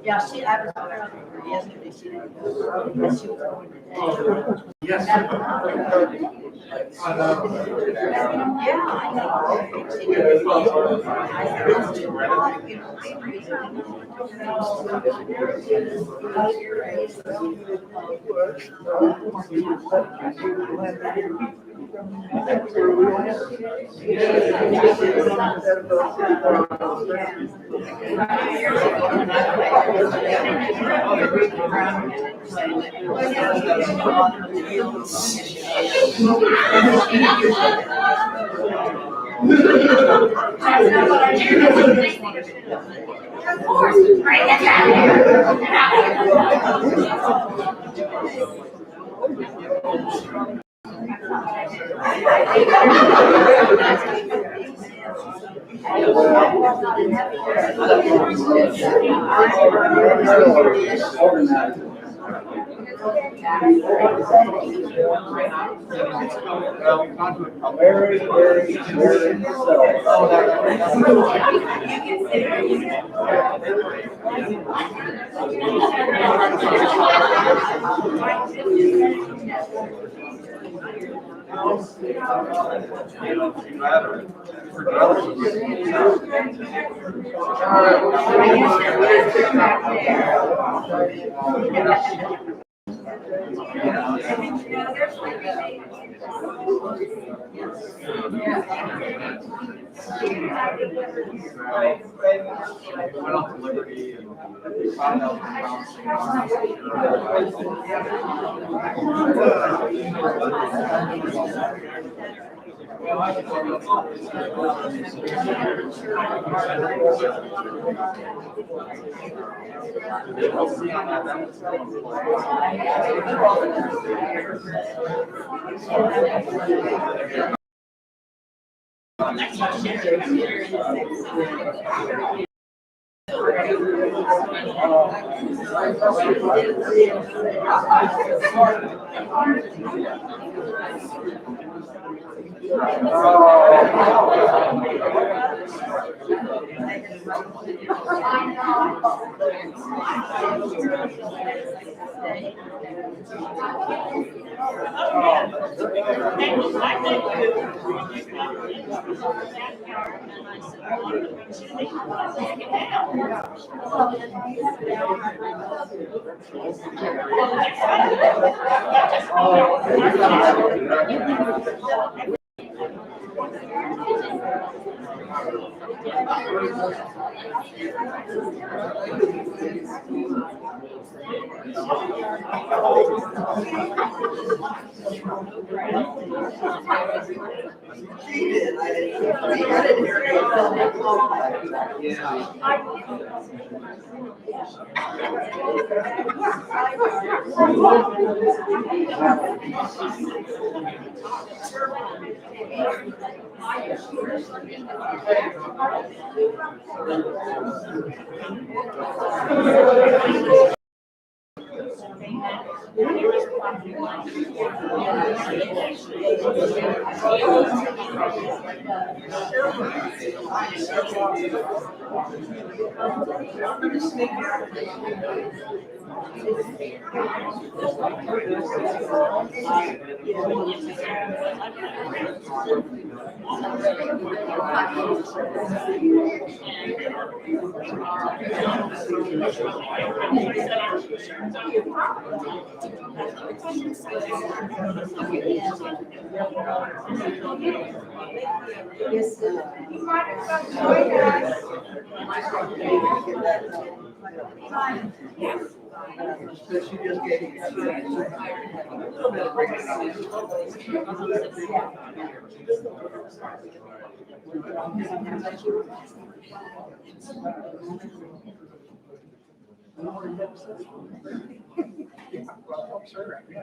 Yeah, I was on her yesterday, she didn't go, but she was going today. Yes. Yeah, I know. She did. I said, "Let's do it." You know, Of course, right? That's Went off to Liberty and found out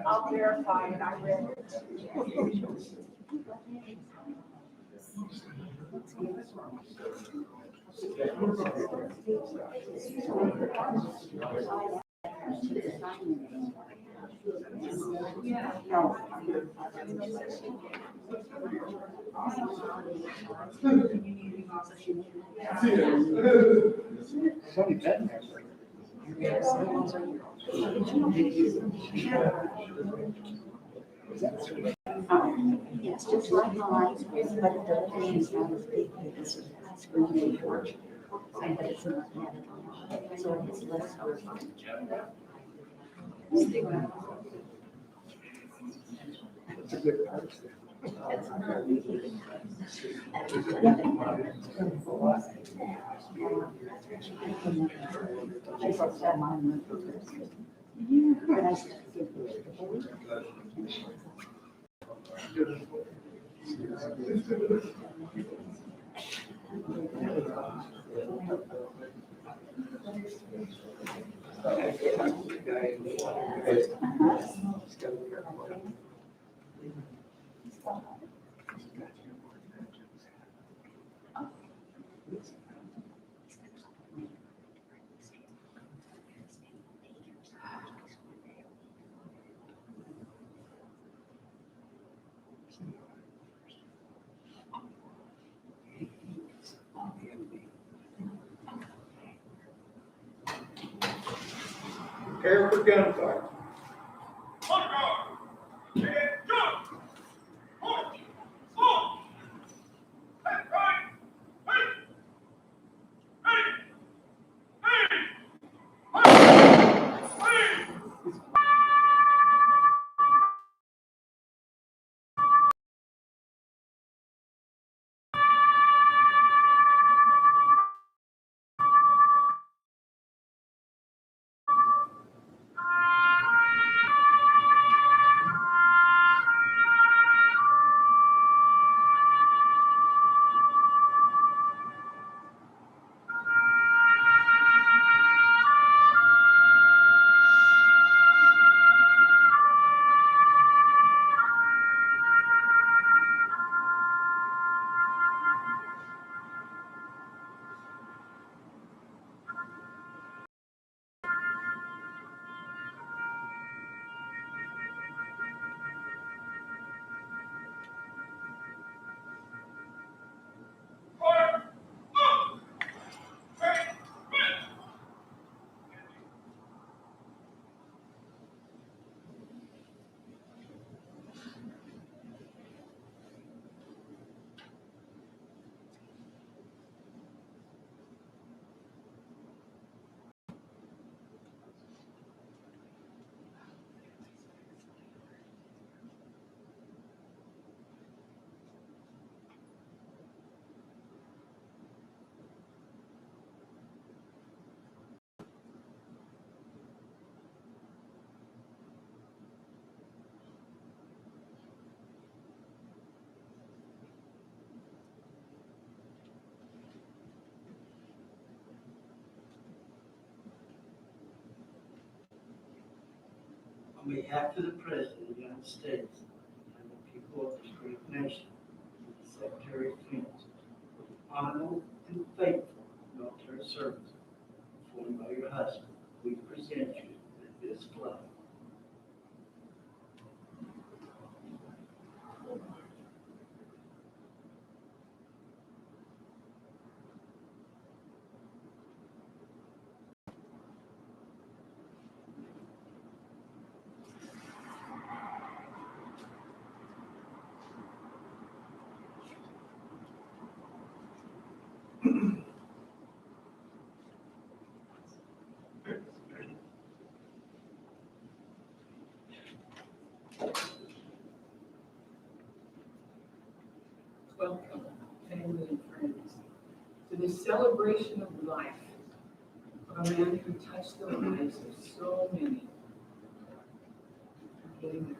I'll verify it, I read it. Somebody bet me. It's just like mine, but the pain is not as big as screen porch. But it's not bad. So it's less horrifying. It's a good price. Prepare for gunfire. On behalf of the President of the United States and the people of this great nation, the Secretary of Defense, honorable and faithful military service performed by your husband, we present you with this flag. Welcome, family and friends, to this celebration of life of a man who touched the lives of so many. Getting there.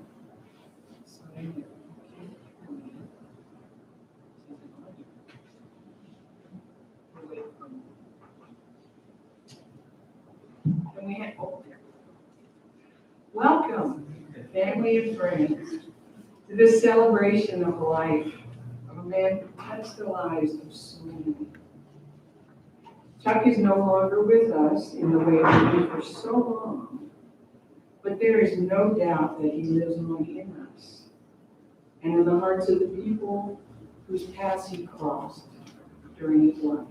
Signing there. Away from. And we had, oh, there. Welcome, family and friends, to this celebration of life of a man who touched the lives of so many. Chuck is no longer with us in the way that he did for so long, but there is no doubt that he lives on in us and in the hearts of the people whose paths he crossed during his life.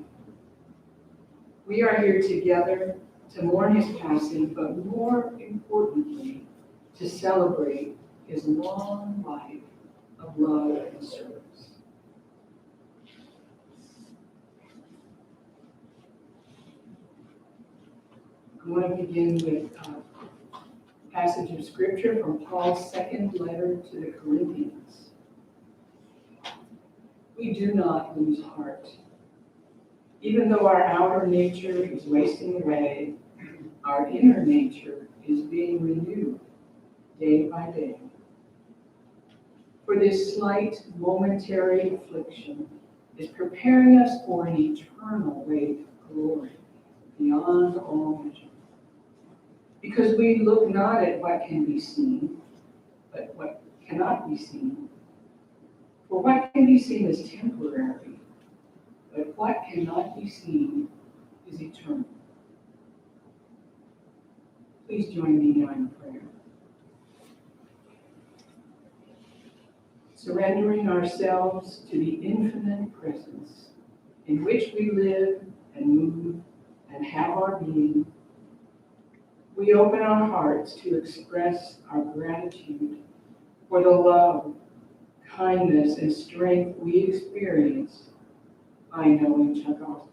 We are here together to mourn his passing, but more importantly, to celebrate his long life of love and service. I want to begin with a passage of scripture from Paul's second letter to the Corinthians. We do not lose heart. Even though our outer nature is wasting away, our inner nature is being renewed day by day. For this slight momentary affliction is preparing us for an eternal weight of glory beyond all measure. Because we look not at what can be seen, but what cannot be seen. For what can be seen is temporary, but what cannot be seen is eternal. Please join me now in prayer. Surrendering ourselves to the infinite presence in which we live and move and have our being, we open our hearts to express our gratitude for the love, kindness, and strength we experience by knowing Chuck Osborn.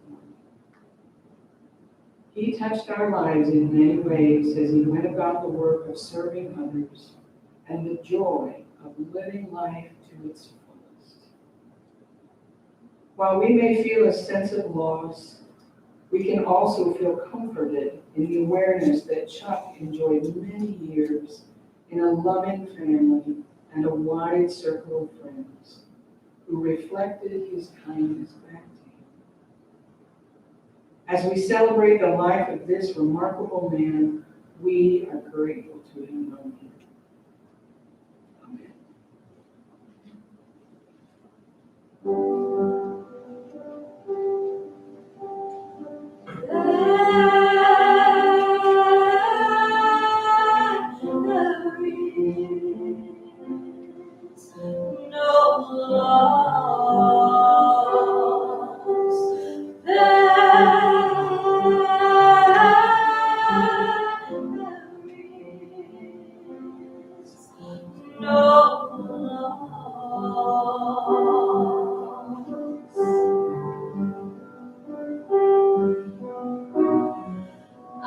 He touched our lives in many ways as he went about the work of serving others and the joy of living life to its fullest. While we may feel a sense of loss, we can also feel comforted in the awareness that Chuck enjoyed many years in a loving family and a wide circle of friends who reflected his kindness back to him. As we celebrate the life of this remarkable man, we are grateful to have known him. Amen.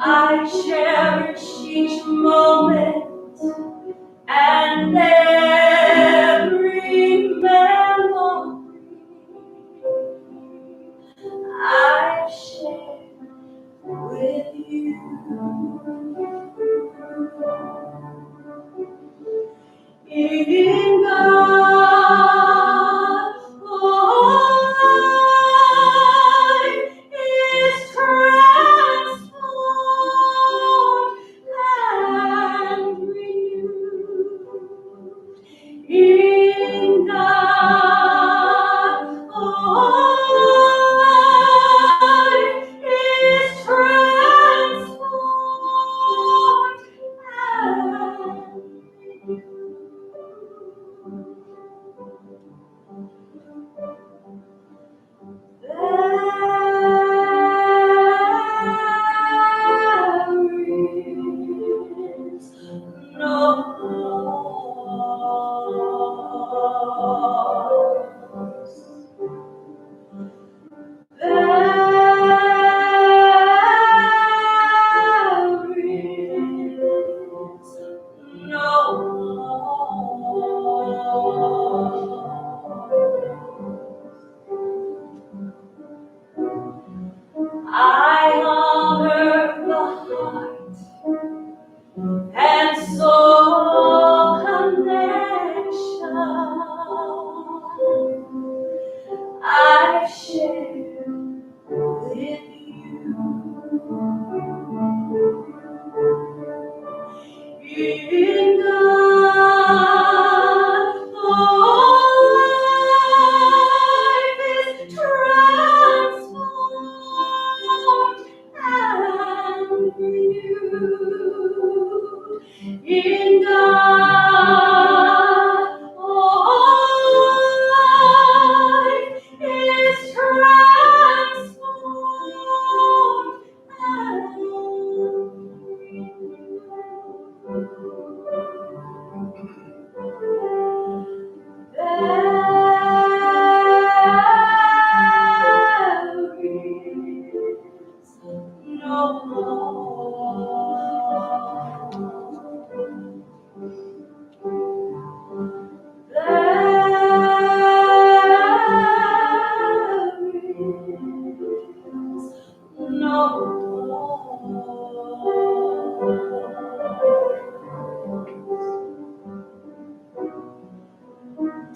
I cherish each moment and every memory I share with you. In God, all life is transformed and renewed.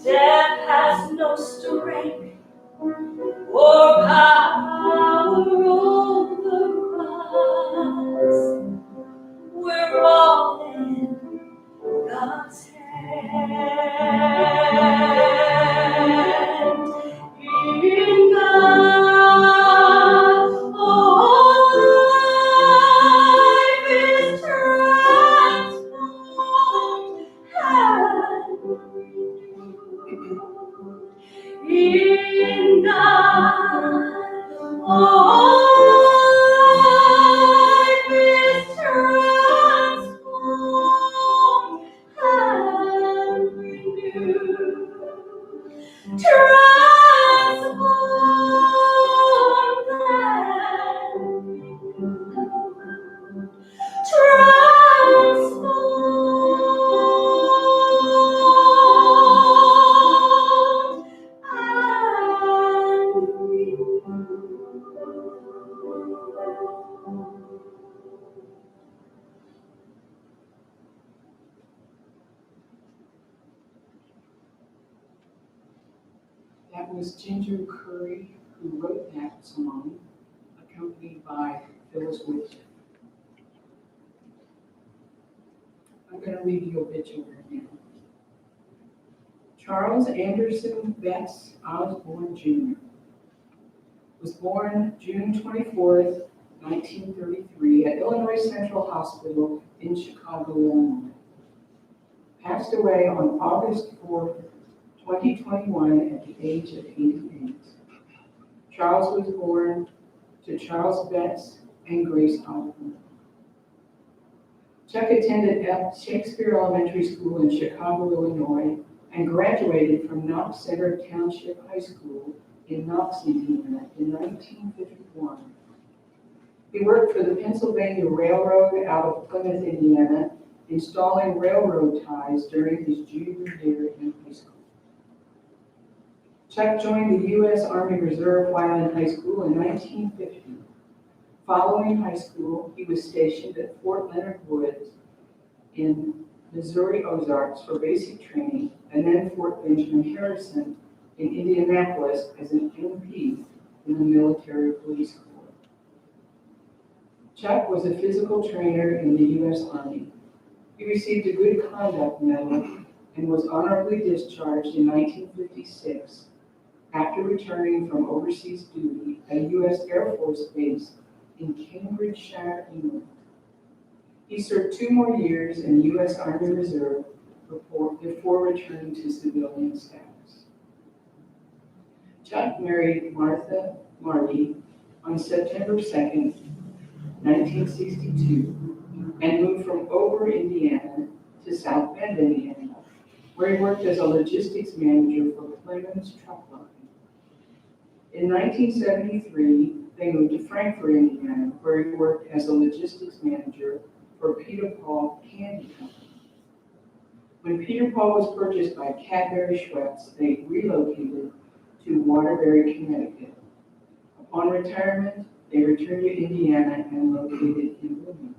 Death has no strength or power over us. We're all in God's hand. In God, all life is transformed and renewed. In God, all life is transformed and renewed. Transformed and renewed. Transformed and renewed. That was Ginger Curry who wrote that song, accompanied by Phyllis Whitson. I'm going to read the obituary now. Charles Anderson Betts Osborn Jr. was born June 24th, 1933 at Illinois Central Hospital in Chicago, Illinois. Passed away on August 4th, 2021 at the age of 88. Charles was born to Charles Betts and Grace Osborn. Chuck attended Shakespeare Elementary School in Chicago, Illinois, and graduated from Knox Center Township High School in Knox, Indiana in 1951. He worked for the Pennsylvania Railroad out of Plymouth, Indiana, installing railroad ties during his junior year in high school. Chuck joined the U.S. Army Reserve while in high school in 1950. Following high school, he was stationed at Fort Leonard Woods in Missouri Ozarks for basic training, and then Fort Benjamin Harrison in Indianapolis as an MP in the Military Police Corps. Chuck was a physical trainer in the U.S. Army. He received a Good Conduct Medal and was honorably discharged in 1956 after returning from overseas duty at a U.S. Air Force base in Cambridgeshire, England. He served 2 more years in the U.S. Army Reserve before returning to civilian status. Chuck married Martha Marty on September 2nd, 1962, and moved from Ober, Indiana to South Bend, Indiana, where he worked as a logistics manager for Plymouth's truck line. In 1973, they moved to Frankfort, Indiana, where he worked as a logistics manager for Peter Paul Candy Company. When Peter Paul was purchased by Cadbury Schweppes, they relocated to Waterbury, Connecticut. Upon retirement, they returned to Indiana and located in Wilmington.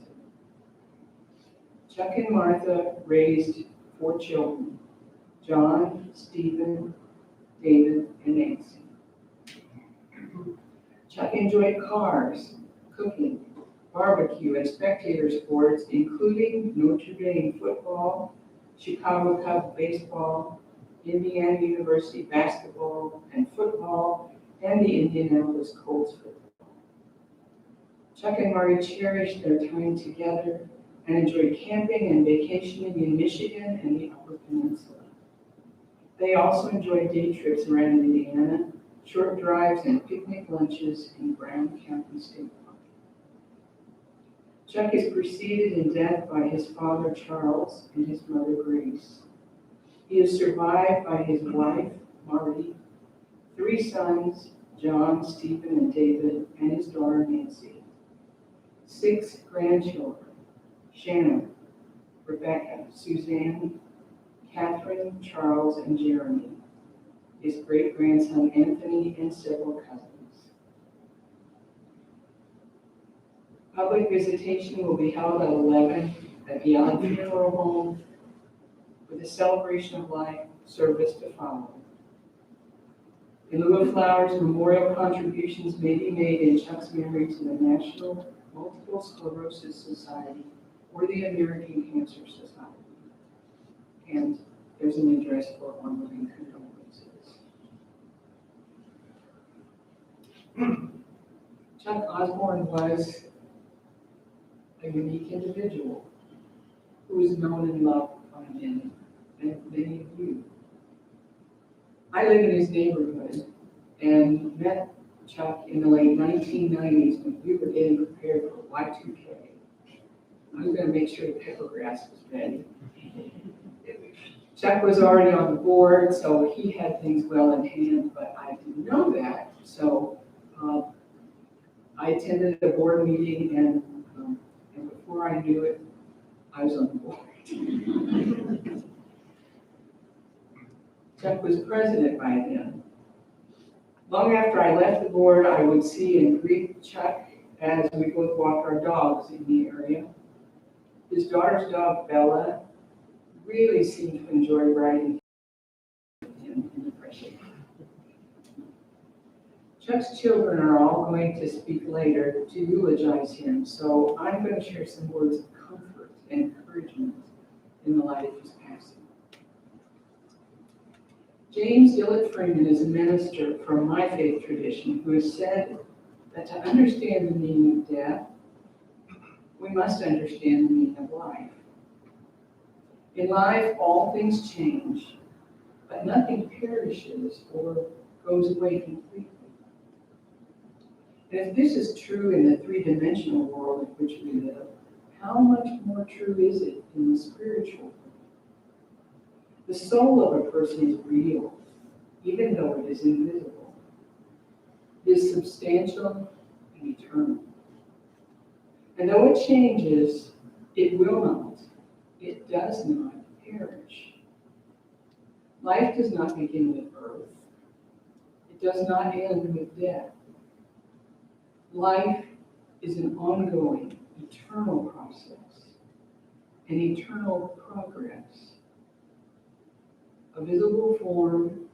Chuck and Martha raised 4 children: John, Stephen, David, and Nancy. Chuck enjoyed cars, cooking, barbecue, and spectator sports, including Notre Dame football, Chicago Cubs baseball, Indiana University basketball and football, and the Indianapolis Colts football. Chuck and Marty cherished their time together and enjoyed camping and vacationing in Michigan and the Upper Peninsula. They also enjoyed day trips around Indiana, short drives and picnic lunches in Brown County State Park. Chuck is preceded in death by his father Charles and his mother Grace. He is survived by his wife Marty, 3 sons, John, Stephen, and David, and his daughter Nancy. 6 grandchildren: Shannon, Rebecca, Suzanne, Catherine, Charles, and Jeremy, his great-grandson Anthony, and several cousins. Public visitation will be held at 11 at the Young Funeral Home with a celebration of life service to follow. In lieu of flowers, memorial contributions may be made in Chuck's memory to the National Multiple Sclerosis Society or the American Cancer Society. And there's an address for ongoing condolences. Chuck Osborn was a unique individual who is known and loved by many, and many of you. I live in his neighborhood and met Chuck in the late 1990s when we were getting prepared for Y2K. I was going to make sure the pepper grass was ready. Chuck was already on the board, so he had things well in hand, but I didn't know that. So I attended a board meeting, and before I knew it, I was on the board. Chuck was president by then. Long after I left the board, I would see and greet Chuck as we both walked our dogs in the area. His daughter's dog, Bella, really seemed to enjoy riding him in the fresh air. Chuck's children are all going to speak later to eulogize him, so I'm going to share some words of comfort and encouragement in the light of his passing. James Dillett Freeman is a minister from my faith tradition who has said that to understand the meaning of death, we must understand the meaning of life. In life, all things change, but nothing perishes or goes away completely. And if this is true in the three-dimensional world in which we live, how much more true is it in the spiritual world? The soul of a person is real, even though it is invisible. It is substantial and eternal. And though it changes, it will not, it does not perish. Life does not begin with birth. It does not end with death. Life is an ongoing, eternal process, an eternal progress. A visible form,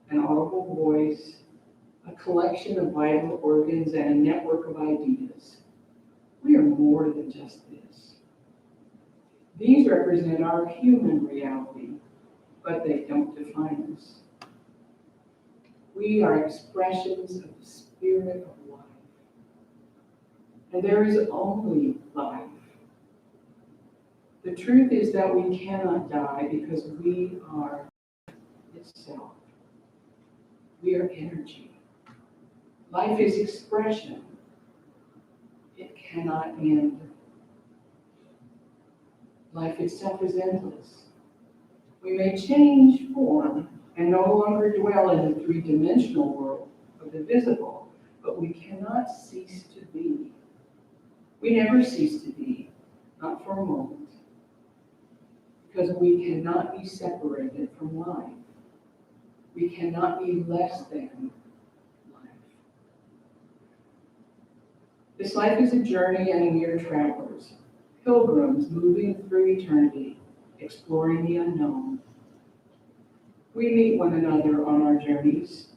an audible voice, a collection of vital organs, and a network of ideas. We are more than just this. These represent our human reality, but they don't define us. We are expressions of the spirit of life. And there is only life. The truth is that we cannot die because we are itself. We are energy. Life is expression. It cannot end. Life itself is endless. We may change form and no longer dwell in the three-dimensional world of the visible, but we cannot cease to be. We never cease to be, not for a moment, because we cannot be separated from life. We cannot be less than life. This life is a journey, and we are travelers, pilgrims moving through eternity, exploring the unknown. We meet one another on our journeys,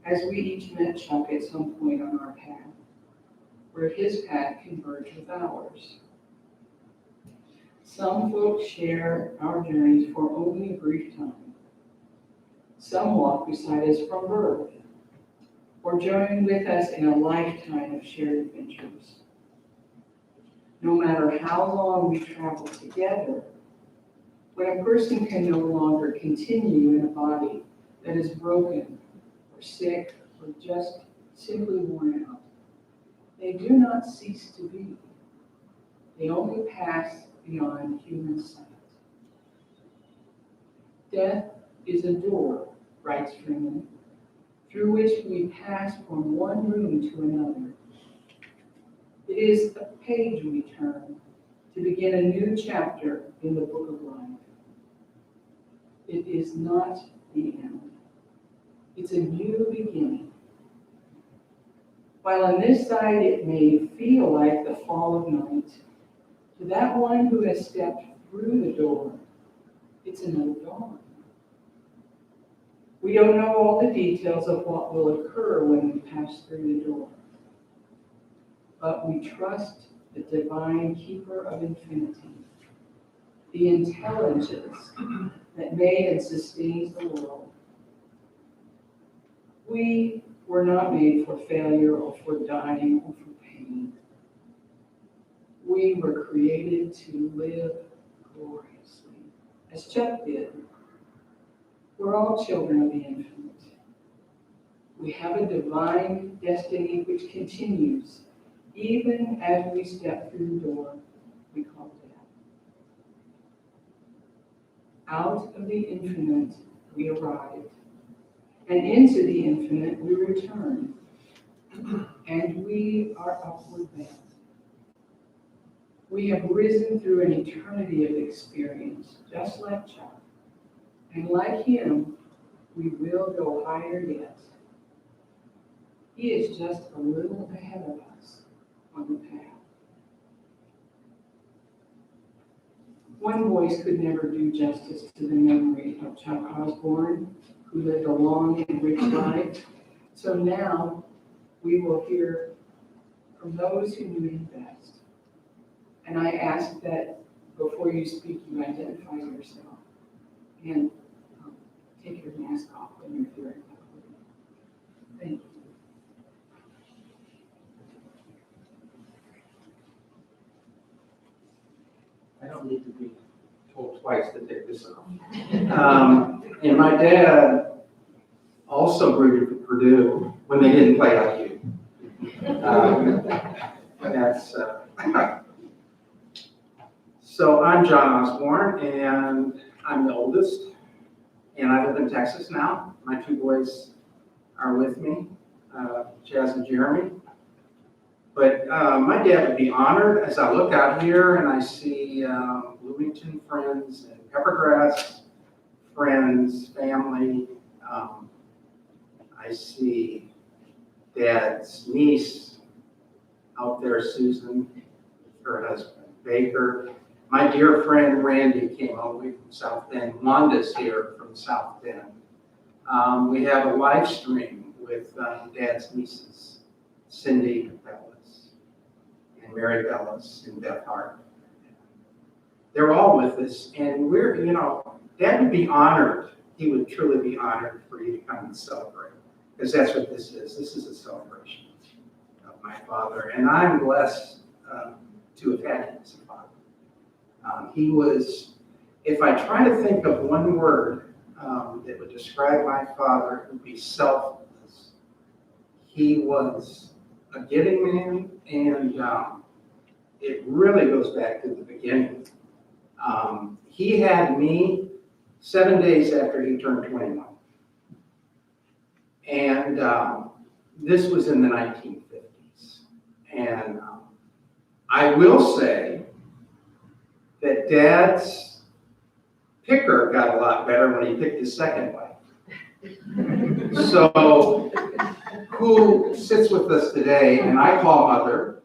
as we each met Chuck at some point on our path, where his path converged with ours. Some folks share our journeys for only a brief time. Some walk beside us from birth, or join with us in a lifetime of shared adventures. No matter how long we travel together, when a person can no longer continue in a body that is broken, or sick, or just simply worn out, they do not cease to be. They only pass beyond human sight. Death is a door, writes Freeman, through which we pass from one room to another. It is a page we turn to begin a new chapter in the book of life. It is not the end. It's a new beginning. While on this side it may feel like the fall of night, to that one who has stepped through the door, it's another dawn. We don't know all the details of what will occur when we pass through the door, but we trust the divine keeper of infinity, the intelligence that made and sustains the world. We were not made for failure or for dying or for pain. We were created to live gloriously, as Chuck did. We're all children of the infinite. We have a divine destiny which continues even as we step through the door we call death. Out of the infinite we arrived, and into the infinite we return, and we are upward bound. We have risen through an eternity of experience, just like Chuck, and like him, we will go higher yet. He is just a little ahead of us on the path. One voice could never do justice to the memory of Chuck Osborn, who lived a long and rich life. So now we will hear from those who knew him best. And I ask that before you speak, you identify yourself and take your mask off when you're here. Thank you. I don't need to be told twice to take this off. And my dad also rooted for Purdue when they didn't play like you. So I'm John Osborn, and I'm the oldest, and I live in Texas now. My two boys are with me, Jazz and Jeremy. But my dad would be honored as I look out here and I see Bloomington friends and Peppergrass friends, family. I see Dad's niece out there, Susan, her husband, Baker. My dear friend Randy came all the way from South Bend. Wanda's here from South Bend. We have a live stream with Dad's nieces, Cindy Bellis and Mary Bellis and Beth Hart. They're all with us, and we're, Dad would be honored. He would truly be honored for you to come and celebrate, because that's what this is. This is a celebration of my father, and I'm blessed to have had him as a father. He was, if I try to think of one word that would describe my father, it would be selfless. He was a giving man, and it really goes back to the beginning. He had me 7 days after he turned 21. And this was in the 1950s. And I will say that Dad's picker got a lot better when he picked his second wife. So, who sits with us today, and I call Mother,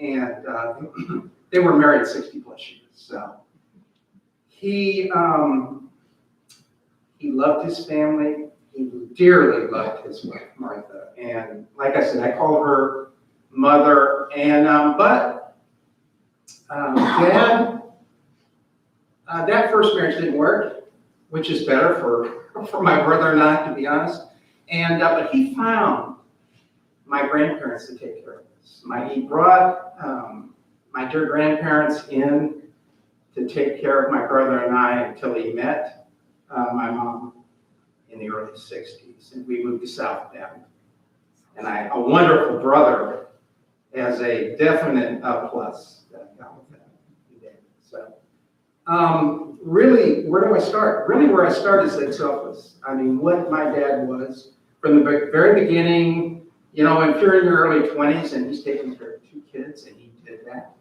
and they were married 60 plus years. So he loved his family. He dearly loved his wife, Martha. And like I said, I call her Mother. And Dad, that first marriage didn't work, which is better for my brother and I, to be honest. And but he found my grandparents to take care of us. He brought my dear grandparents in to take care of my brother and I until he met my mom in the early 60s, and we moved to South Bend. And a wonderful brother as a definite plus that got with that. So, really, where do I start? Really, where I start is that selfless. I mean, what my dad was from the very beginning. If you're in your early 20s and he's taking care of 2 kids, and he did that.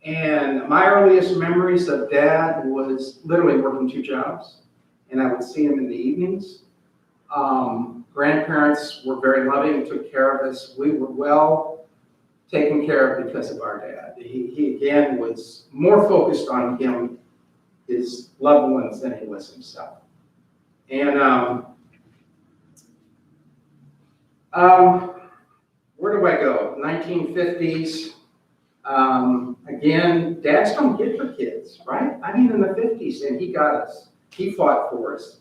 And my earliest memories of Dad was literally working 2 jobs, and I would see him in the evenings. Grandparents were very loving, took care of us. We were well taken care of because of our dad. He again was more focused on his loved ones than he was himself. And where do I go? 1950s. Again, dads don't get for kids, right? I mean, in the 50s, and he got us. He fought for us.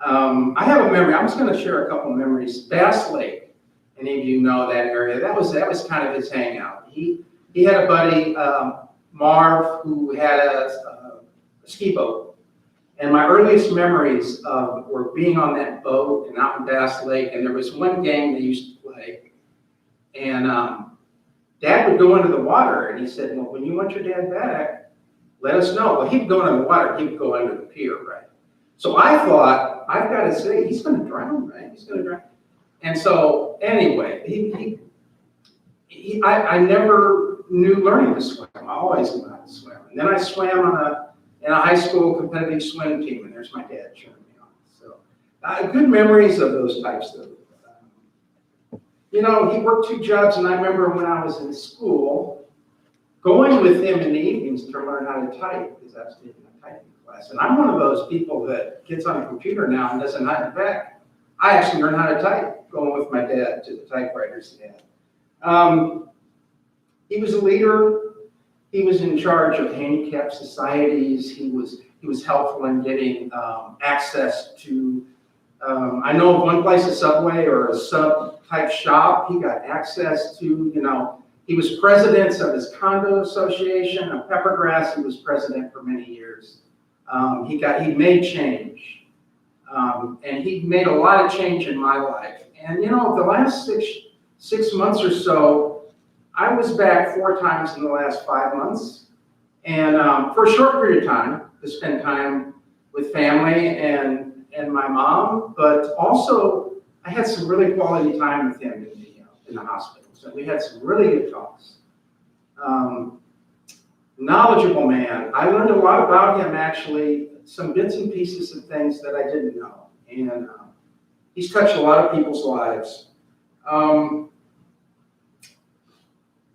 I have a memory. I'm just going to share a couple memories. Bass Lake. Any of you know that area? That was kind of his hangout. He had a buddy, Marv, who had a ski boat. And my earliest memories were being on that boat and out in Bass Lake. And there was one game they used to play. And Dad would go into the water, and he said, well, when you want your dad back, let us know. Well, he'd go into the water. He'd go under the pier, right? So I thought, I've got to say, he's going to drown, right? He's going to drown. And so, anyway, I never knew learning to swim. I always knew how to swim. And then I swam in a high school competitive swim team, and there's my dad cheering me on. So, good memories of those types of. He worked 2 jobs, and I remember when I was in school, going with him in the evenings to learn how to type, because I was taking a typing class. And I'm one of those people that gets on a computer now and doesn't know how to back. I actually learned how to type, going with my dad to the typewriters he had. He was a leader. He was in charge of handicap societies. He was helpful in getting access to, I know of one place, a Subway or a sub-type shop, he got access to, he was president of his condo association, of Peppergrass. He was president for many years. He made change. And he made a lot of change in my life. And, the last six months or so, I was back 4 times in the last 5 months. And for a short period of time, to spend time with family and my mom, but also I had some really quality time with him in the hospital. So we had some really good talks. Knowledgeable man. I learned a lot about him, actually, some bits and pieces of things that I didn't know. And he's touched a lot of people's lives.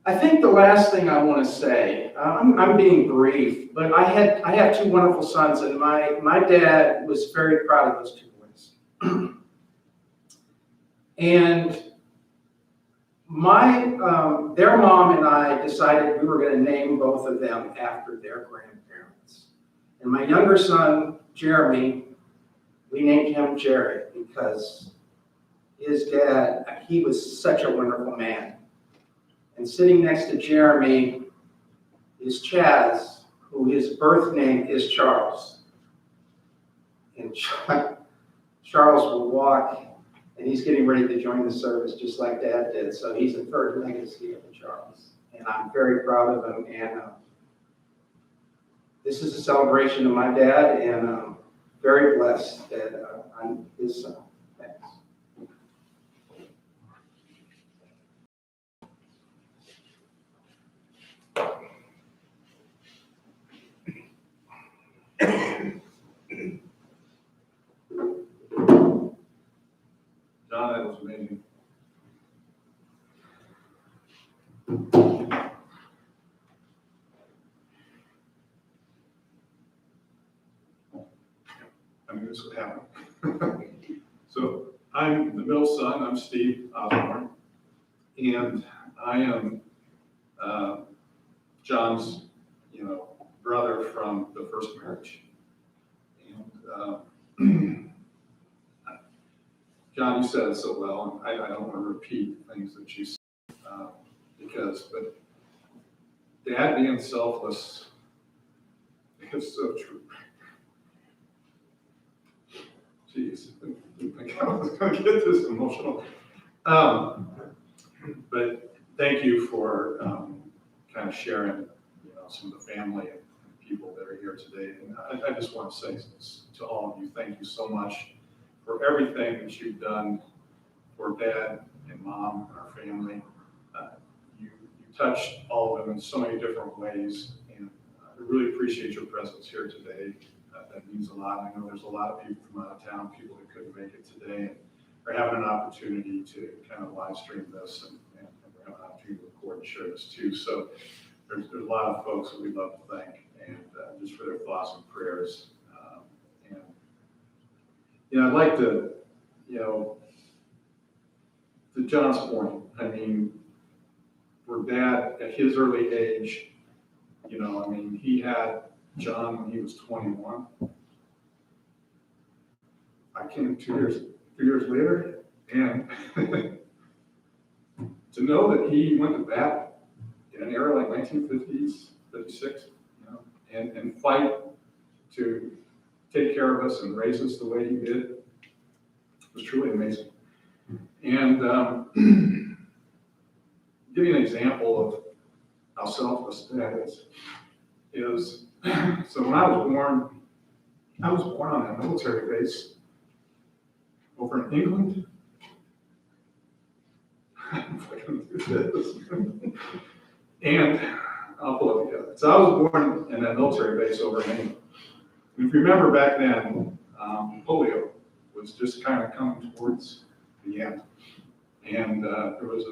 I think the last thing I want to say, I'm being brief, but I have 2 wonderful sons, and my dad was very proud of those 2 boys. And their mom and I decided we were going to name both of them after their grandparents. And my younger son, Jeremy, we named him Jerry because his dad, he was such a wonderful man. And sitting next to Jeremy is Chaz, who his birth name is Charles. And Charles will walk, and he's getting ready to join the service just like Dad did. So he's a 3rd legacy of Charles. And I'm very proud of him. And this is a celebration of my dad, and I'm very blessed that I'm his son. Thanks. John, that was amazing. I mean, this would happen. So I'm the middle son. I'm Steve Osborn, and I am John's, brother from the first marriage. And John, you said it so well, and I don't want to repeat things that you said, but Dad being selfless is so true. Jeez, I was going to get this emotional. But thank you for kind of sharing, some of the family and people that are here today. And I just want to say to all of you, thank you so much for everything that you've done for Dad and Mom and our family. You touched all of them in so many different ways. And I really appreciate your presence here today. That means a lot. I know there's a lot of people from out of town, people that couldn't make it today, and are having an opportunity to kind of live stream this, and we're having an opportunity to record and share this too. So there's a lot of folks that we'd love to thank, and just for their thoughts and prayers. And I'd like to, to John's point, I mean, for Dad at his early age, he had John when he was 21. I came 2 years later, and to know that he went to bat in an era like 1950s, 56, and fight to take care of us and raise us the way he did was truly amazing. And give you an example of how selfless Dad is so when I was born on that military base over in England. If I can do this. And I'll pull it together. So I was born in that military base over in England. And if you remember back then, polio was just kind of coming towards the end. And there was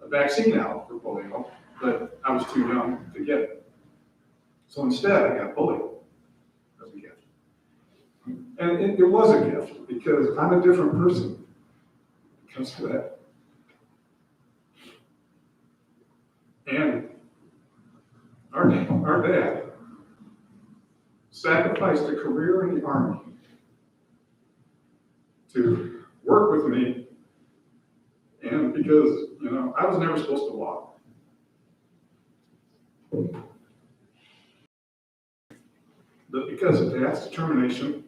a vaccine out for polio, but I was too young to get it. So instead, I got polio as a gift. And it was a gift because I'm a different person because of that. And our dad sacrificed a career in the Army to work with me, and because, I was never supposed to walk. But because of Dad's determination,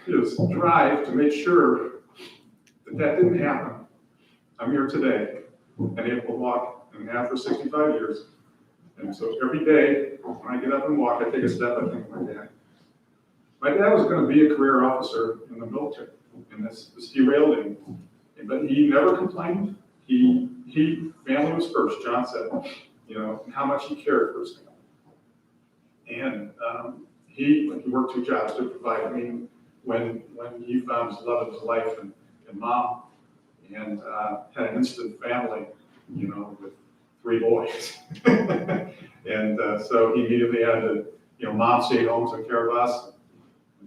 his drive to make sure that didn't happen, I'm here today and able to walk and have for 65 years. And so every day when I get up and walk, I take a step, I think of my dad. My dad was going to be a career officer in the military, and this derailed him. But he never complained. Family was first, John said, how much he cared for his family. And he worked 2 jobs to provide. I mean, when he found his love of his life and mom, and had an instant family, with 3 boys. And so he immediately had to, Mom stayed home, took care of us.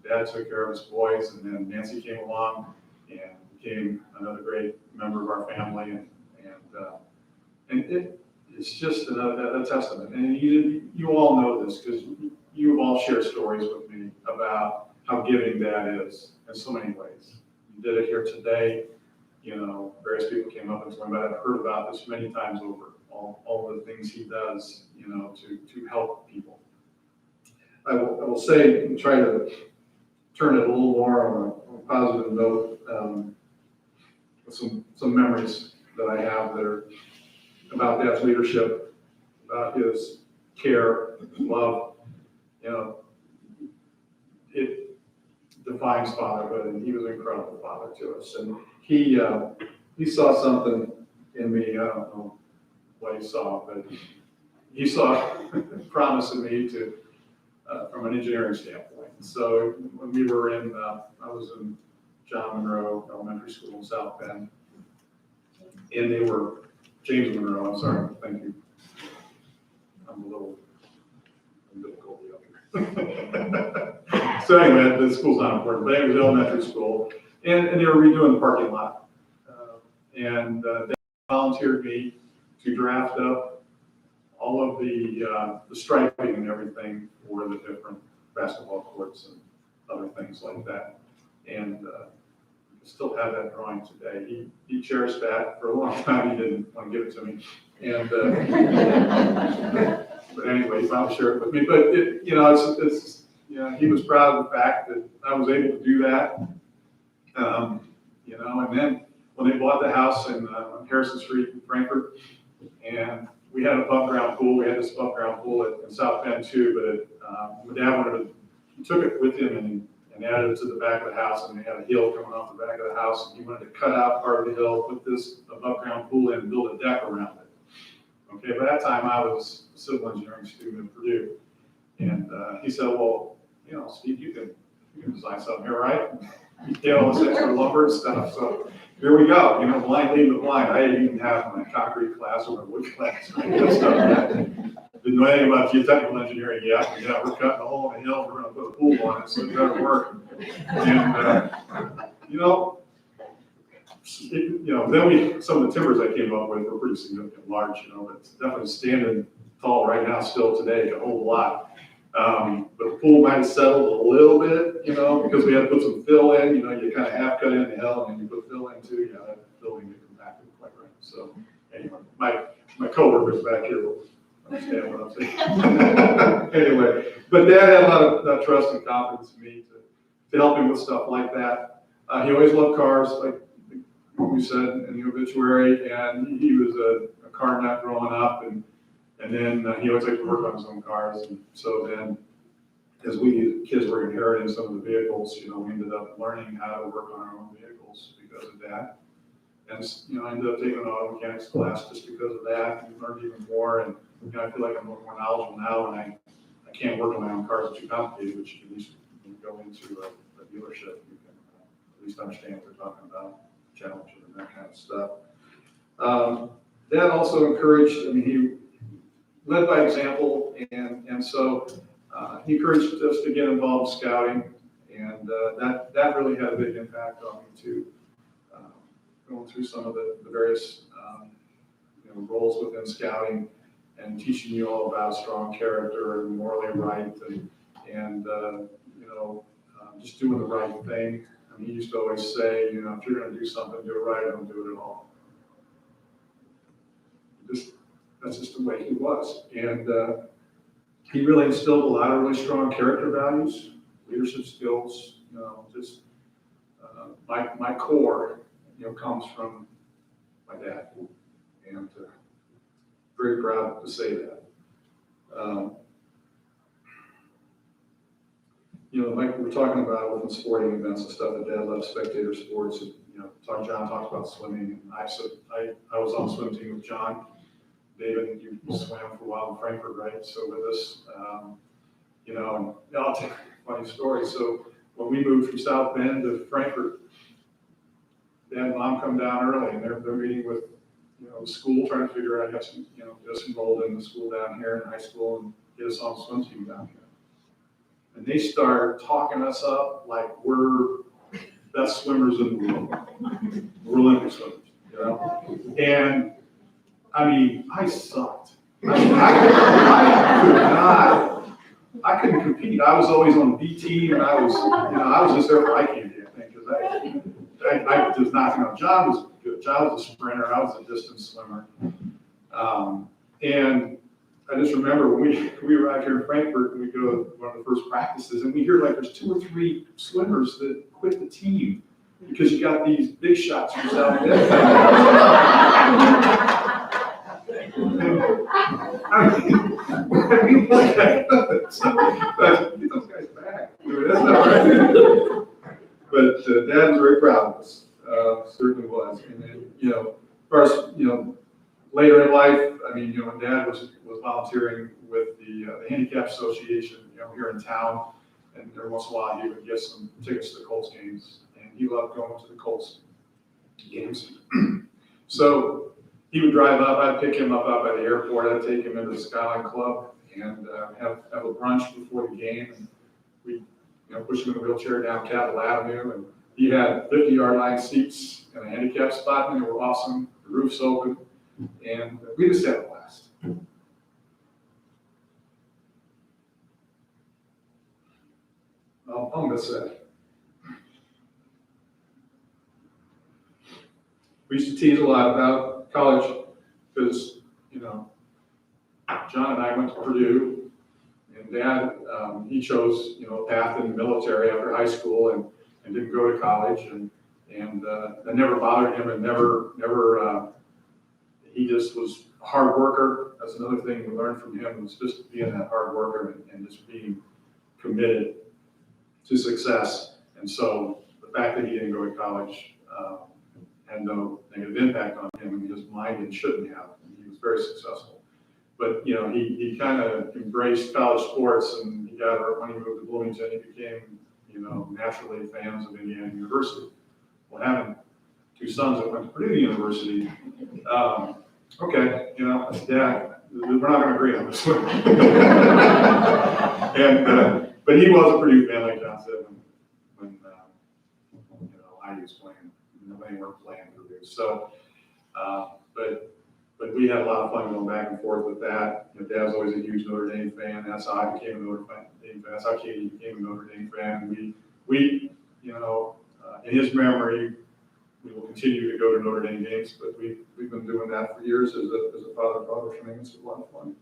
Dad took care of his boys, and then Nancy came along and became another great member of our family. And it's just a testament. And you all know this because you have all shared stories with me about how giving Dad is in so many ways. You did it here today. Various people came up and told me about it. I've heard about this many times over, all the things he does, to help people. I will say, and try to turn it a little more on a positive note, with some memories that I have that are about Dad's leadership, about his care, love. It defines fatherhood, and he was an incredible father to us. And he saw something in me. I don't know what he saw, but he saw promise in me to, from an engineering standpoint. So when we were I was in John Monroe Elementary School in South Bend, and they were James Monroe. I'm sorry, thank you. I'm a little cold up here. So anyway, the school's not important, but it was elementary school, and they were redoing the parking lot, and they volunteered me to draft up all of the striping and everything for the different basketball courts and other things like that. And I still have that drawing today. He cherished that for a long time. He didn't want to give it to me. And but anyway, he finally shared it with me. But it's he was proud of the fact that I was able to do that. And then when they bought the house on Harrison Street in Frankfurt, and we had a above ground pool. We had this above ground pool in South Bend too, but my dad he took it with him and added it to the back of the house, and they had a hill coming off the back of the house, and he wanted to cut out part of the hill, put this above ground pool in, and build a deck around it. Okay, by that time I was a civil engineering student at Purdue. And he said, well, you know, Steve, you can design something here, right? You get all this extra lumber and stuff. So here we go, you know, blind leading the blind. I didn't even have my concrete class or my wood class. Right? So, didn't know anything about geotechnical engineering yet. But, yeah, we're cutting a hole in the hill. We're going to put a pool on it, so it better work. And, you know, then some of the timbers I came up with were pretty significant, large, you know, but definitely standing tall right now still today can hold a lot. But the pool might have settled a little bit, you know, because we had to put some fill in, you know, you kind of half cut in the hill and then you put fill in too, you know, that filling didn't come back quite right. So anyway, my coworkers back here will understand what I'm saying. Anyway, but Dad had a lot of trust and confidence in me to help him with stuff like that. He always loved cars, like we said in the obituary, and he was a car nut growing up, and then he always liked to work on his own cars. And so then, as we kids were inheriting some of the vehicles, you know, we ended up learning how to work on our own vehicles because of that. And, you know, I ended up taking an auto mechanics class just because of that, and learned even more. And, you know, I feel like I'm a little more knowledgeable now, and I can't work on my own cars, it's too complicated, but you can at least go into a dealership, you can at least understand what they're talking about, challenges and that kind of stuff. Dad also encouraged, I mean, he led by example, and so he encouraged us to get involved in scouting, and that really had a big impact on me too. Going through some of the various roles within scouting and teaching you all about strong character and morally right and just doing the right thing. I mean, he used to always say, you know, if you're going to do something, do it right, don't do it at all. That's just the way he was. And he really instilled a lot of really strong character values, leadership skills, you know, just my core, you know, comes from my dad. And very proud to say that. You know, like we're talking about within sporting events and stuff, that Dad loves spectator sports. And, you know, John talked about swimming. And I was on the swim team with John. David, you swam for a while in Frankfurt, right? So with us, you know, and I'll tell you a funny story. So when we moved from South Bend to Frankfurt, Dad and Mom come down early, and they're meeting with, you know, the school, trying to figure out how to, you know, get us enrolled in the school down here in high school and get us on the swim team down here. And they start talking us up like we're best swimmers in the world. We're Olympic swimmers, you know? And I mean, I sucked. I mean, I couldn't compete. I was always on the B team, and I was just there for eye candy, I think, because I was not, you know, John was good. John was a sprinter. I was a distance swimmer. And I just remember when we were out here in Frankfurt, and we go to one of the first practices, and we hear like there's 2 or 3 swimmers that quit the team because you got these big shots from South Bend. I mean, like, get those guys back. I mean, that's not right. But Dad was very proud of us. Certainly was. And then, you know, as far as, you know, later in life, I mean, you know, when Dad was volunteering with the Handicap Association, you know, here in town, and every once in a while he would get some tickets to the Colts games, and he loved going to the Colts games. So he would drive up, I'd pick him up out by the airport, I'd take him into the Skyline Club and have a brunch before the game, and we'd, you know, push him in a wheelchair down Capitol Avenue, and he had 50-yard line seats in a handicap spot, and they were awesome, the roof's open, and we just had a blast. I'll miss that. We used to tease a lot about college because, you know, John and I went to Purdue, and Dad, he chose, you know, a path in the military after high school and didn't go to college, and that never bothered him, and never he just was a hard worker. That's another thing we learned from him, was just being that hard worker and just being committed to success. And so the fact that he didn't go to college had no negative impact on him in his mind, and shouldn't have. And he was very successful. but, you know, he kind of embraced college sports, and he got hurt when he moved to Bloomington. He became, you know, naturally fans of Indiana University. Well, having two sons that went to Purdue University, okay, you know, yeah, we're not going to agree on this one. And, but he was a Purdue fan, like John said, when you know, I was playing, when they weren't playing Purdue. So, but we had a lot of fun going back and forth with that. You know, Dad's always a huge Notre Dame fan. That's how I became a Notre Dame fan. That's how Katie became a Notre Dame fan. We, you know, in his memory, we will continue to go to Notre Dame games, but we've been doing that for years as a father-daughter thing. It's a lot of fun.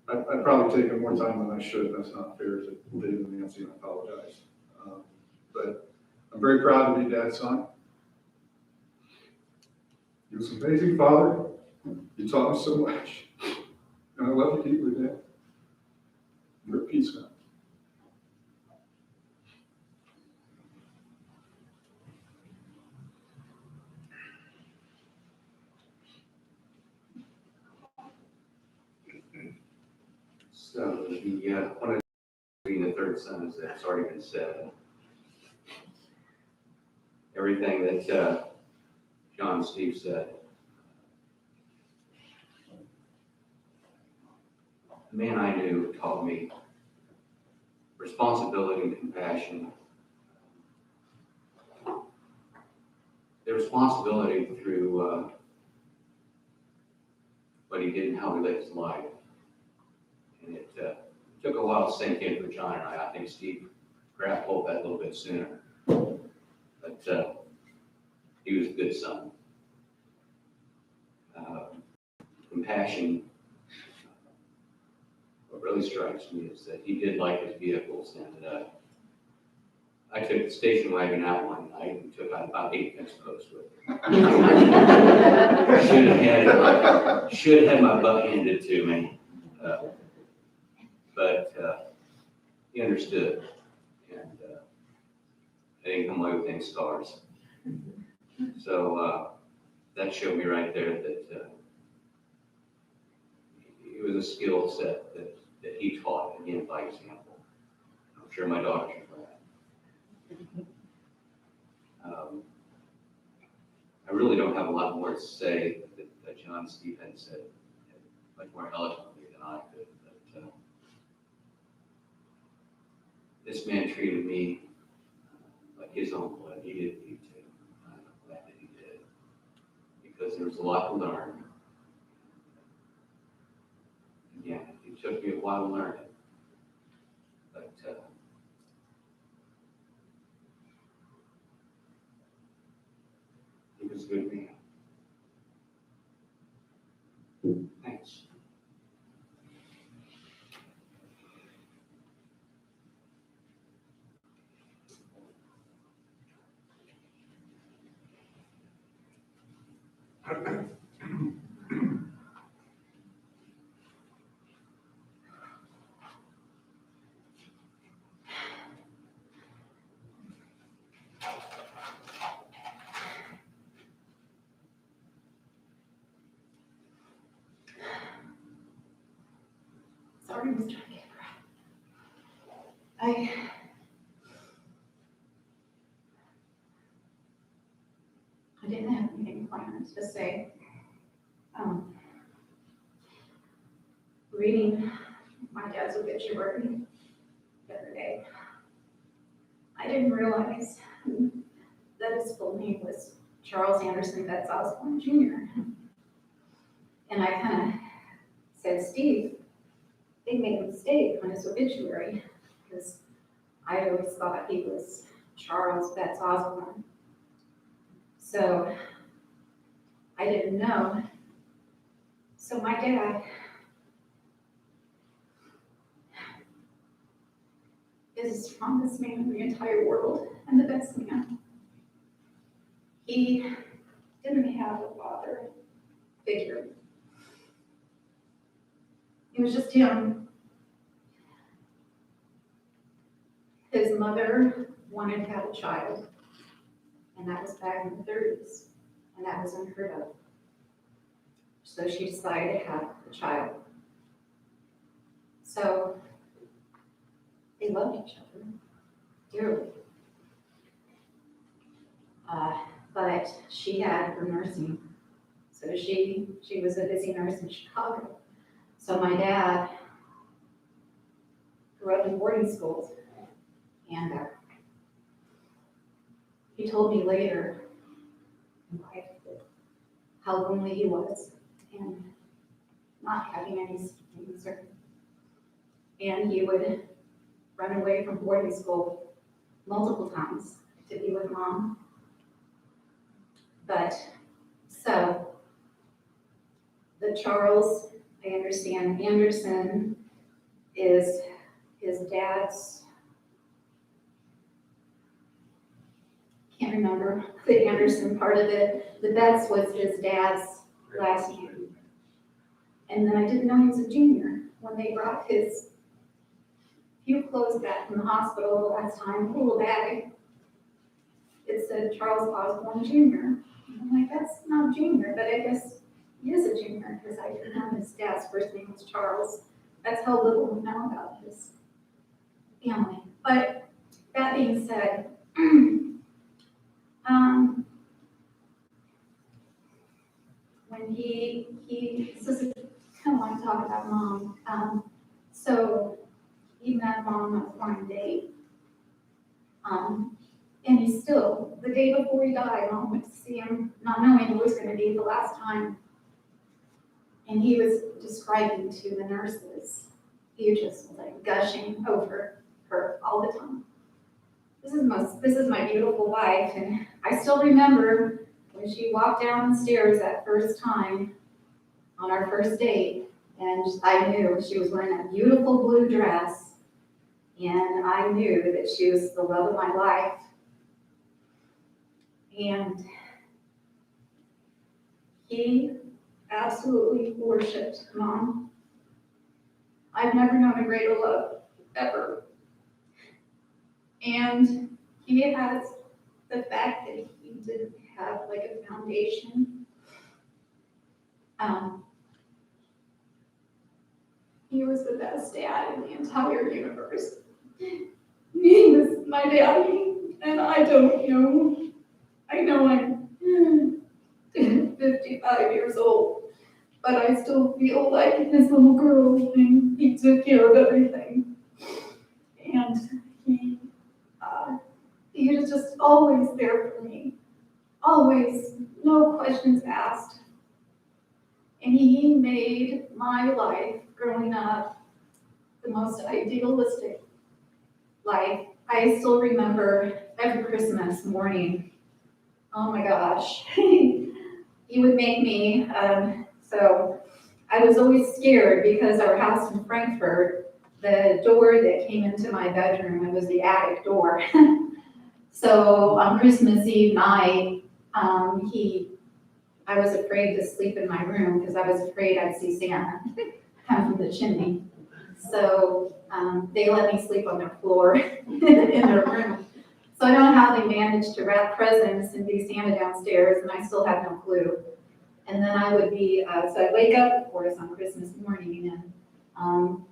I've probably taken more time than I should. That's not fair to Dave and Nancy, and I apologize. But I'm very proud to be Dad's son. He was an amazing father. He taught me so much. And I love you deeply, Dad. You're at peace now. So one of being the third son is that's already been said. Everything that John and Steve said. The man I knew taught me responsibility and compassion. The responsibility through what he did and how he lived his life. And it took a while to sink in for John and I. I think Steve grabbed hold of that a little bit sooner. But he was a good son. Compassion, what really strikes me is that he did like his vehicles. And I took the station wagon out one night and took out about 8 fence posts with it. Should have had my butt handed to me. But he understood, and I didn't come away with any scars. So that showed me right there that it was a skill set that he taught, again, by example. I'm sure my daughters are glad. I really don't have a lot more to say that John and Steve had said, much more eloquently than I could. But this man treated me like his own blood. He did me too. I'm glad that he did, because there was a lot to learn. Again, it took me a while to learn it, but he was a good man. Thanks. Sorry, Mr. Canberra. I didn't have anything planned to say. Reading my dad's obituary the other day, I didn't realize that his full name was Charles Anderson Betts Osborn Jr. And I kind of said, Steve, they made a mistake on his obituary, because I always thought he was Charles Betts Osborn. So I didn't know. So my dad is the strongest man in the entire world and the best man. He didn't have a father figure. It was just him. His mother wanted to have a child, and that was back in the 30s. and that was unheard of. So she decided to have a child. So they loved each other dearly. But she had her nursing. So she was a busy nurse in Chicago. So my dad grew up in boarding schools, and he told me later in life how lonely he was and not having any siblings. And he would run away from boarding school multiple times to be with mom. But so the Charles, I understand, Anderson is his dad's, can't remember the Anderson part of it, but Betts was his dad's last name. And then I didn't know he was a junior. When they brought his few clothes back from the hospital the last time, a little bag, it said Charles Osborn Jr. And I'm like, that's not junior, but I guess he is a junior because I didn't know his dad's first name was Charles. That's how little we know about his family. But that being said, when this is kind of want to talk about mom. So he met mom on a blind date. And he still, the day before he died, mom went to see him, not knowing it was going to be the last time. And he was describing to the nurses, he just was like gushing over her all the time. This is my beautiful wife, and I still remember when she walked down the stairs that first time on our first date, and I knew she was wearing that beautiful blue dress, and I knew that she was the love of my life. And he absolutely worshipped mom. I've never known a greater love, ever. And he has the fact that he didn't have like a foundation. He was the best dad in the entire universe. He was my daddy, and I don't know. I know I'm 55 years old, but I still feel like his little girl, and he took care of everything. And he was just always there for me. Always, no questions asked. And he made my life growing up the most idealistic life. I still remember every Christmas morning, oh my gosh, he would make me, so I was always scared because our house in Frankfurt, the door that came into my bedroom, it was the attic door. So on Christmas Eve night, I was afraid to sleep in my room because I was afraid I'd see Santa come from the chimney. So they let me sleep on their floor in their room. So I don't know how they managed to wrap presents and be Santa downstairs, and I still have no clue. And then I would be, so I'd wake up, of course, on Christmas morning and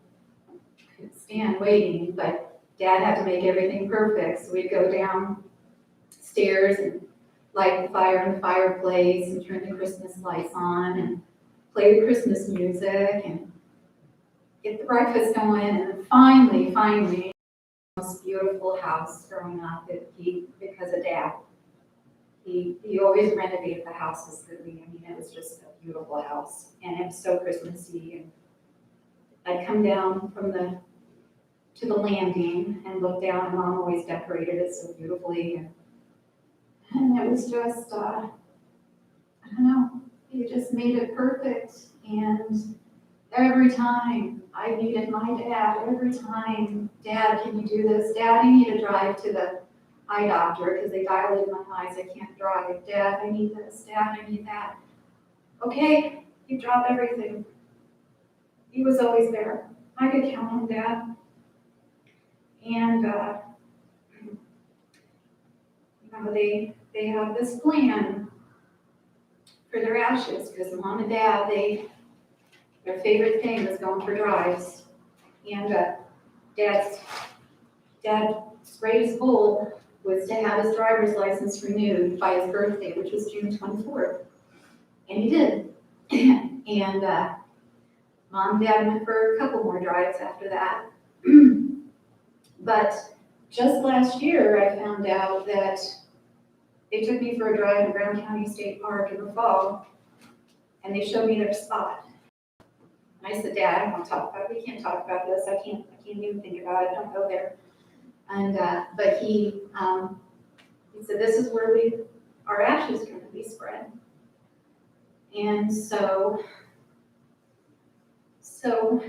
couldn't stand waiting, but Dad had to make everything perfect. So we'd go downstairs and light the fire in the fireplace and turn the Christmas lights on and play the Christmas music and get the breakfast going. And finally, the most beautiful house growing up because of Dad. He always renovated the houses that I mean, it was just a beautiful house, and it was so Christmassy. And I'd come down to the landing and look down, and Mom always decorated it so beautifully. And it was just, I don't know, he just made it perfect. And every time I needed my dad, every time, Dad, can you do this? Dad, I need to drive to the eye doctor because they dilated my eyes, I can't drive. Dad, I need this. Dad, I need that. Okay, you drop everything. He was always there. I could count on Dad. And, they have this plan for their ashes, because mom and dad, their favorite thing was going for drives. And dad's greatest goal was to have his driver's license renewed by his birthday, which was June 24th. And he did. And mom and dad went for a couple more drives after that. But just last year, I found out that they took me for a drive in Brown County State Park in the fall, and they showed me their spot. And I said, Dad, I don't want to talk about it. We can't talk about this. I can't even think about it. Don't go there. And, but he said, this is where our ashes are going to be spread. And so we're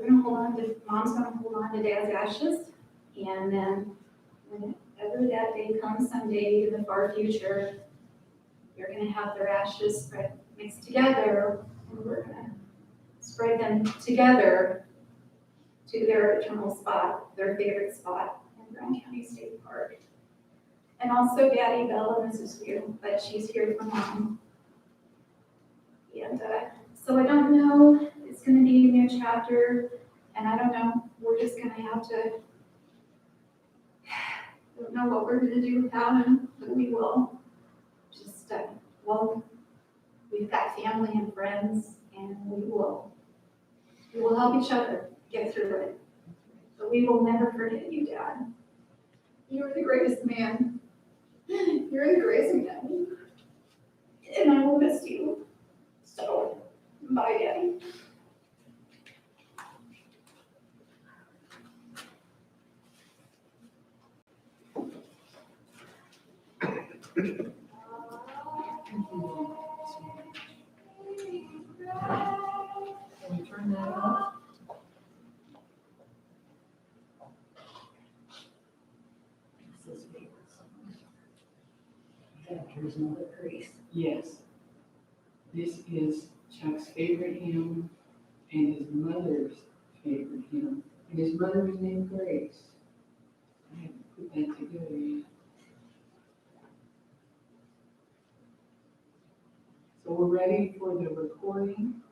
going to hold on to, mom's going to hold on to Dad's ashes. And then whenever that day comes someday in the far future, they're going to have their ashes spread, mixed together, and we're going to spread them together to their eternal spot, their favorite spot in Brown County State Park. And also Daddy, Bella, Mrs. Yu, but she's here for mom. And so I don't know, it's going to be a new chapter, and I don't know, we're just going to have to, I don't know what we're going to do without him, but we will. Just, well, we've got family and friends, and we will help each other get through it. But we will never forget you, Dad. You are the greatest man. You're the greatest man. And I will miss you. So, bye, Daddy. Can we turn that off? This is favorite song. There's another grace. Yes. This is Chuck's favorite hymn and his mother's favorite hymn. And his mother was named Grace. I haven't put that together yet. So we're ready for the recording.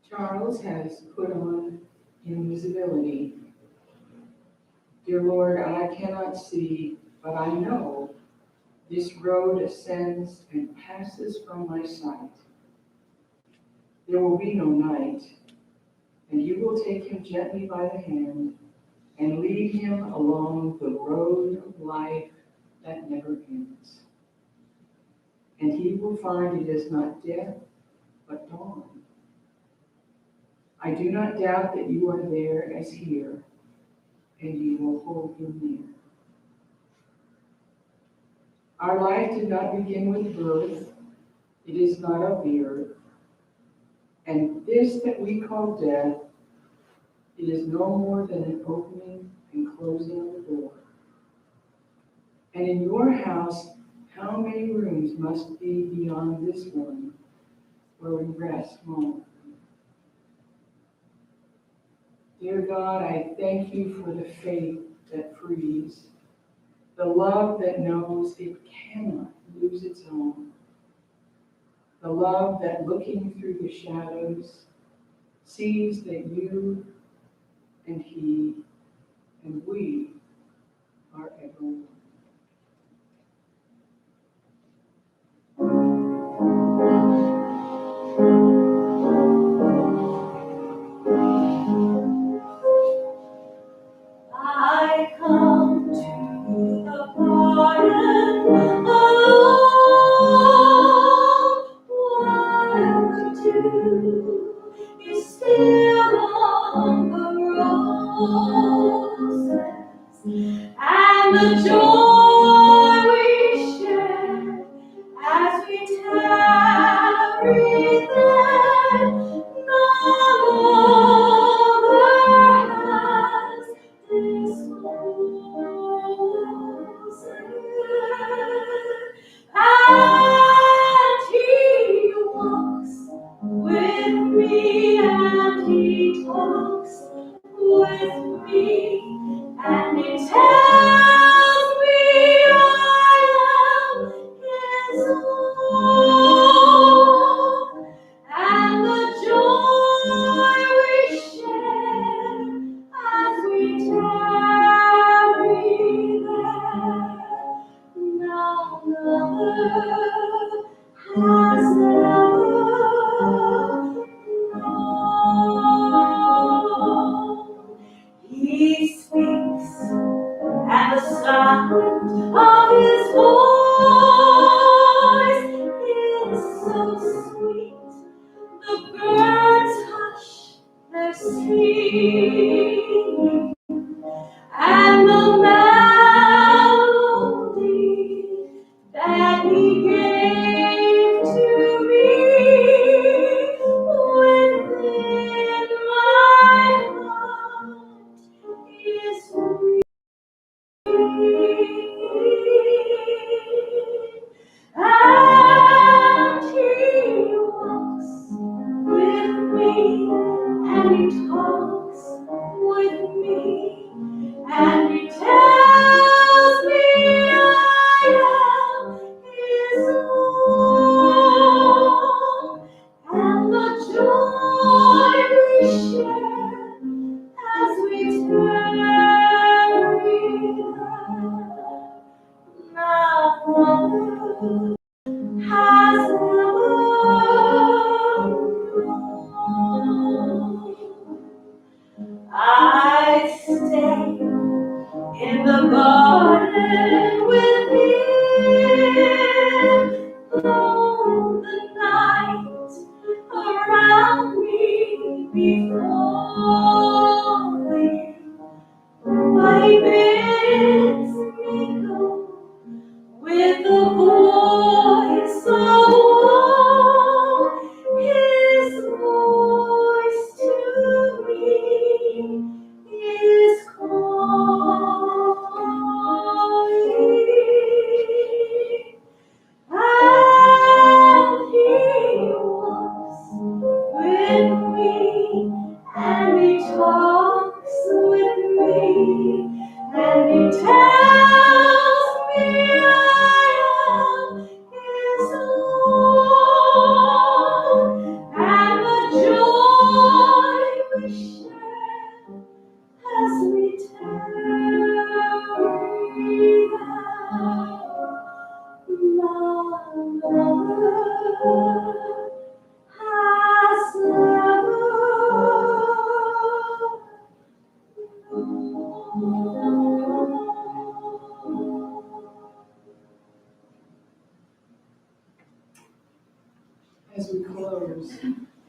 Charles has put on invisibility. Dear Lord, I cannot see, but I know this road ascends and passes from my sight. There will be no night, and you will take him gently by the hand and lead him along the road of life that never ends. And he will find it is not death, but dawn. I do not doubt that you are there as here, and you will hold him near. Our life did not begin with birth. It is not of the earth. And this that we call death, it is no more than an opening and closing of the door. And in your house, how many rooms must be beyond this one where we rest moment? Dear God, I thank you for the faith that frees, the love that knows it cannot lose its own, the love that looking through the shadows sees that you and he and we are ever one. I come to the pardon alone, while the dew is still on the roses, and the joy we share as we tarry there, no other has and he walks with me, and he talks with me, and he tells me I am his own, and the joy we share as we tarry there, now another has ever known. He speaks, and the sound of his voice is so sweet, the birds hush their singing, and the melody that he gave to me within my heart is free. doors,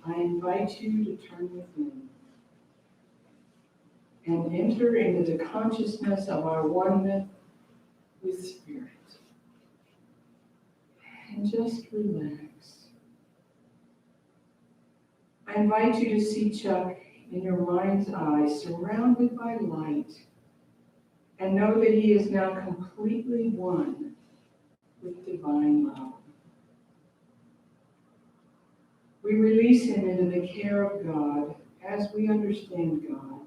I invite you to turn within and enter into the consciousness of our oneness with Spirit. And just relax. I invite you to see Chuck in your mind's eye, surrounded by light, and know that he is now completely one with divine love. We release him into the care of God as we understand God,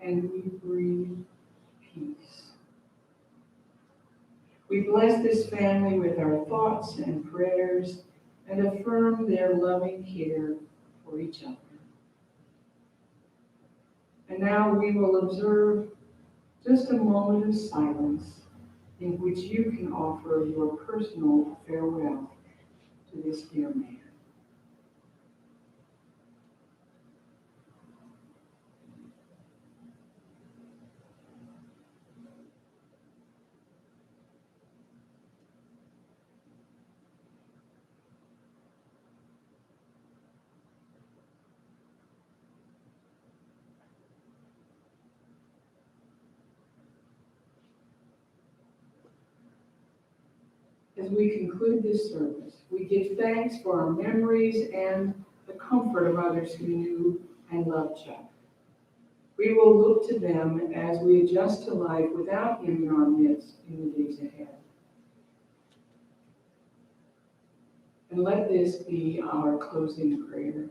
and we breathe peace. We bless this family with our thoughts and prayers and affirm their loving care for each other. And now we will observe just a moment of silence in which you can offer your personal farewell to this dear man. As we conclude this service, we give thanks for our memories and the comfort of others who knew and loved Chuck. We will look to them as we adjust to life without him in our midst in the days ahead. And let this be our closing prayer.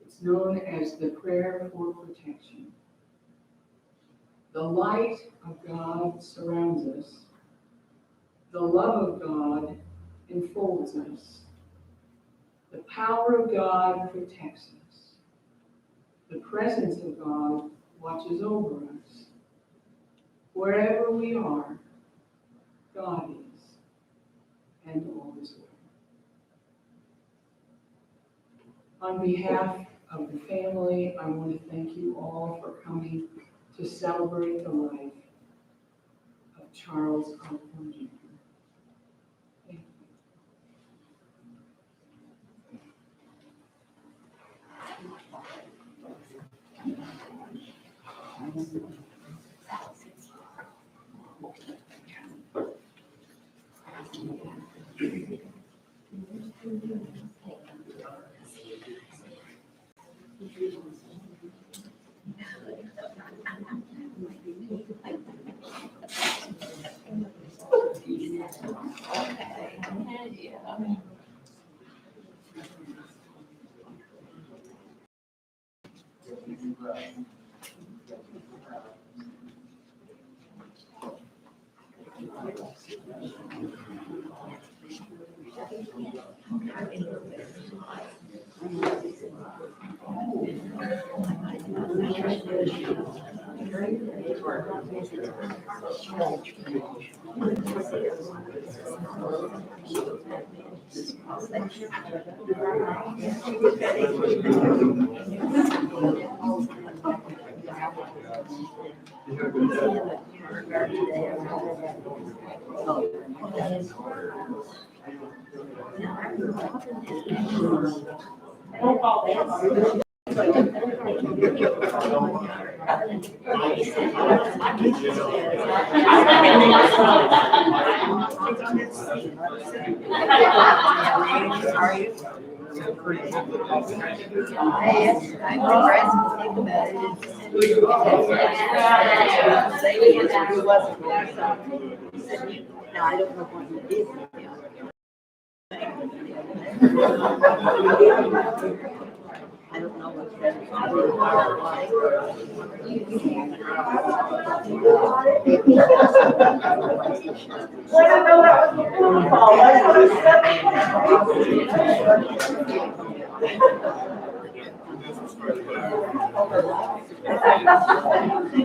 It's known as the prayer for protection. The light of God surrounds us. The love of God enfolds us. The power of God protects us. The presence of God watches over us. Wherever we are, God is, and all is well. On behalf of the family, I want to thank you all for coming to celebrate the life of Charles Osborn Jr. Now, I don't know what you did. I don't know what's better. I didn't know that was a phone call. I thought it was 7.